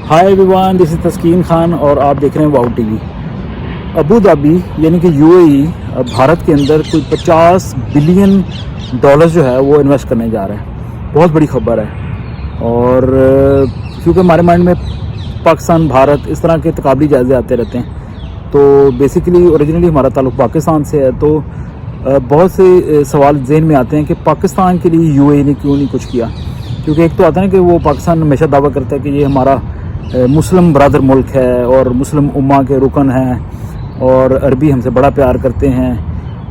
High everyone, دس از تسکین خان اور آپ دیکھ رہے ہیں واؤ ٹی وی۔ ابو ظہبی یعنی کہ UAE بھارت کے اندر کوئی $50 بلین جو ہے وہ انویسٹ کرنے جا رہا ہے۔ بہت بڑی خبر ہے، اور کیونکہ ہمارے مائنڈ میں پاکستان بھارت اس طرح کے تقابلی جائزے آتے رہتے ہیں، تو بیسیکلی اوریجنلی ہمارا تعلق پاکستان سے ہے، تو بہت سے سوال ذہن میں آتے ہیں کہ پاکستان کے لیے UAE نے کیوں نہیں کچھ کیا۔ کیونکہ ایک تو آتا ہے کہ وہ پاکستان ہمیشہ دعویٰ کرتا ہے کہ یہ ہمارا مسلم برادر ملک ہے اور مسلم امہ کے رکن ہیں اور عربی ہم سے بڑا پیار کرتے ہیں،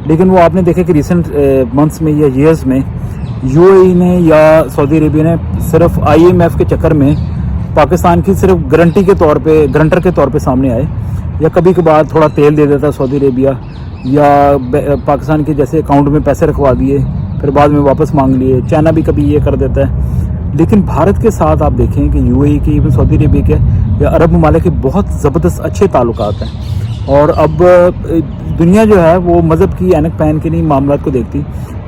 لیکن وہ آپ نے دیکھا کہ ریسنٹ منتھس میں یا ایئرز میں UAE نے یا سعودی عربیہ نے صرف IMF کے چکر میں پاکستان کی صرف گرنٹر کے طور پہ سامنے آئے، یا کبھی کبھار تھوڑا تیل دے دیتا سعودی عربیہ، یا پاکستان کے جیسے اکاؤنٹ میں پیسے رکھوا دیے پھر بعد میں واپس مانگ لیے۔ چائنا بھی کبھی یہ کر دیتا ہے، لیکن بھارت کے ساتھ آپ دیکھیں کہ UAE کے ایون سعودی عربیہ کے یا عرب ممالک کے بہت زبردست اچھے تعلقات ہیں، اور اب دنیا جو ہے وہ مذہب کی اینک پہن کے نہیں معاملات کو دیکھتی۔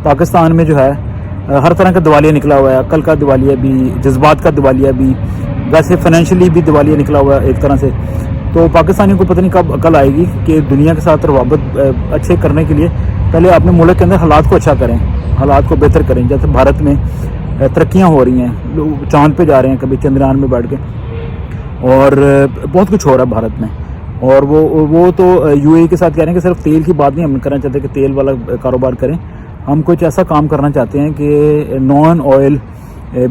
پاکستان میں جو ہے ہر طرح کا دیوالیہ نکلا ہوا ہے، عقل کا دیوالیہ بھی، جذبات کا دیوالیہ بھی، ویسے فائنینشلی بھی دیوالیہ نکلا ہوا ہے ایک طرح سے۔ تو پاکستانیوں کو پتہ نہیں کب عقل آئے گی کہ دنیا کے ساتھ روابط اچھے کرنے کے لیے پہلے اپنے ملک کے اندر حالات کو اچھا کریں، حالات کو بہتر کریں۔ جیسے بھارت میں ترقیاں ہو رہی ہیں، لوگ چاند پہ جا رہے ہیں کبھی چندریان میں بیٹھ کے، اور بہت کچھ ہو رہا ہے بھارت میں۔ اور وہ تو UAE کے ساتھ کہہ رہے ہیں کہ صرف تیل کی بات نہیں ہم کرنا چاہتے کہ تیل والا کاروبار کریں، ہم کچھ ایسا کام کرنا چاہتے ہیں کہ نان آئل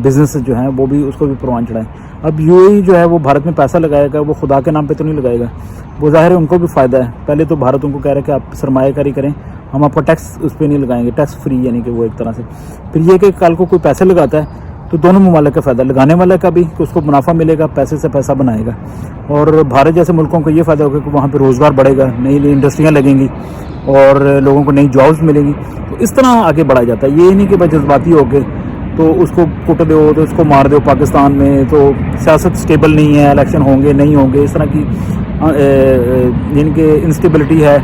بزنس جو ہیں وہ بھی اس کو بھی پروان چڑھائیں۔ اب UAE جو ہے وہ بھارت میں پیسہ لگائے گا، وہ خدا کے نام پہ تو نہیں لگائے گا، وہ ظاہر ہے ان کو بھی فائدہ ہے۔ پہلے تو بھارت ان کو کہہ رہا ہے کہ آپ سرمایہ کاری کریں، ہم آپ کا ٹیکس اس پہ نہیں لگائیں گے، ٹیکس فری، یعنی کہ وہ ایک طرح سے۔ پھر یہ کہ کل کو کوئی پیسے لگاتا ہے تو دونوں ممالک کا فائدہ، لگانے والے کا بھی کہ اس کو منافع ملے گا، پیسے سے پیسہ بنائے گا، اور بھارت جیسے ملکوں کو یہ فائدہ ہوگا کہ وہاں پہ روزگار بڑھے گا، نئی نئی انڈسٹریاں لگیں گی اور لوگوں کو نئی جابس ملیں گی۔ تو اس طرح آگے بڑھا جاتا ہے، یہ نہیں کہ بس جذباتی ہو کے تو اس کو کٹ دو تو اس کو مار دو۔ پاکستان میں تو سیاست سٹیبل نہیں ہے، الیکشن ہوں گے نہیں ہوں گے، اس طرح کی یعنی کہ انسٹیبلٹی ہے،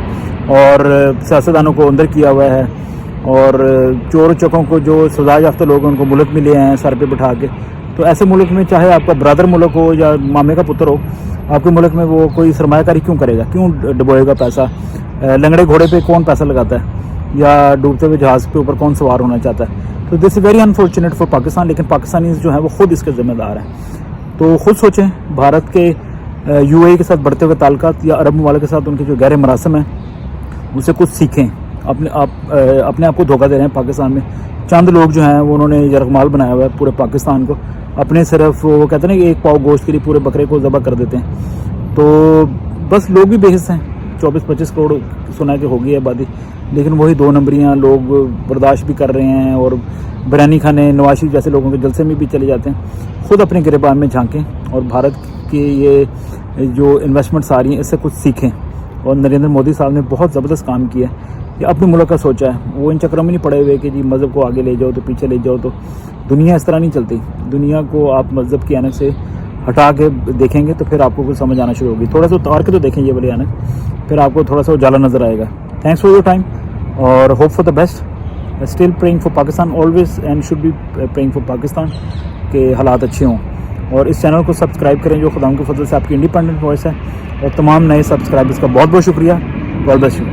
اور سیاستدانوں کو اندر کیا ہوا ہے، اور چور چکوں کو جو سزا یافتہ لوگ ہیں ان کو ملک میں لے ہیں سر پہ بٹھا کے۔ تو ایسے ملک میں چاہے آپ کا برادر ملک ہو یا مامے کا پتر ہو، آپ کے ملک میں وہ کوئی سرمایہ کاری کیوں کرے گا، کیوں ڈبوئے گا پیسہ؟ لنگڑے گھوڑے پہ کون پیسہ لگاتا ہے، یا ڈوبتے ہوئے جہاز کے اوپر کون سوار ہونا چاہتا ہے؟ تو this is very unfortunate for Pakistan, لیکن پاکستانیز جو ہیں وہ خود اس کے ذمہ دار ہیں۔ تو خود سوچیں، بھارت کے UAE کے ساتھ بڑھتے ہوئے تعلقات یا عرب ممالک کے ساتھ ان کے جو گہرے مراسم ہیں اسے کچھ سیکھیں۔ اپنے آپ کو دھوکہ دے رہے ہیں پاکستان میں چند لوگ جو ہیں وہ انہوں نے یرغمال بنایا ہوا ہے پورے پاکستان کو، اپنے صرف وہ کہتے ہیں نا کہ ایک پاؤ گوشت کے لیے پورے بکرے کو ذبح کر دیتے ہیں۔ تو بس لوگ بھی بے حص ہیں، 24-25 کروڑ سنا کہ ہوگی آبادی، لیکن وہی 2 نمبریاں لوگ برداشت بھی کر رہے ہیں، اور بریانی کھانے نواز شریف جیسے لوگوں کے جلسے میں بھی چلے جاتے ہیں۔ خود اپنے گریبان میں جھانکیں، اور بھارت کی یہ جو انویسٹمنٹس آ رہی ہیں اس سے کچھ سیکھیں۔ اور نریندر مودی صاحب نے بہت زبردست کام کیا ہے، یہ اپنے ملک کا سوچا ہے، وہ ان چکروں میں نہیں پڑے ہوئے کہ جی مذہب کو آگے لے جاؤ تو پیچھے لے جاؤ۔ تو دنیا اس طرح نہیں چلتی، دنیا کو آپ مذہب کی اینک سے ہٹا کے دیکھیں گے تو پھر آپ کو کچھ سمجھ آنا شروع ہوگی۔ تھوڑا سا اتار کے تو دیکھیں یہ والی اینک، پھر آپ کو تھوڑا سا اجالا نظر آئے گا۔ تھینکس فار یور ٹائم، اور hope for the best, still praying for Pakistan always, and should be praying for Pakistan کہ حالات اچھے ہوں۔ اور اس چینل کو سبسکرائب کریں جو خدا کے فضل سے آپ کی انڈیپینڈنٹ وائس ہے، اور تمام نئے سبسکرائبرز کا بہت بہت شکریہ۔ God bless you.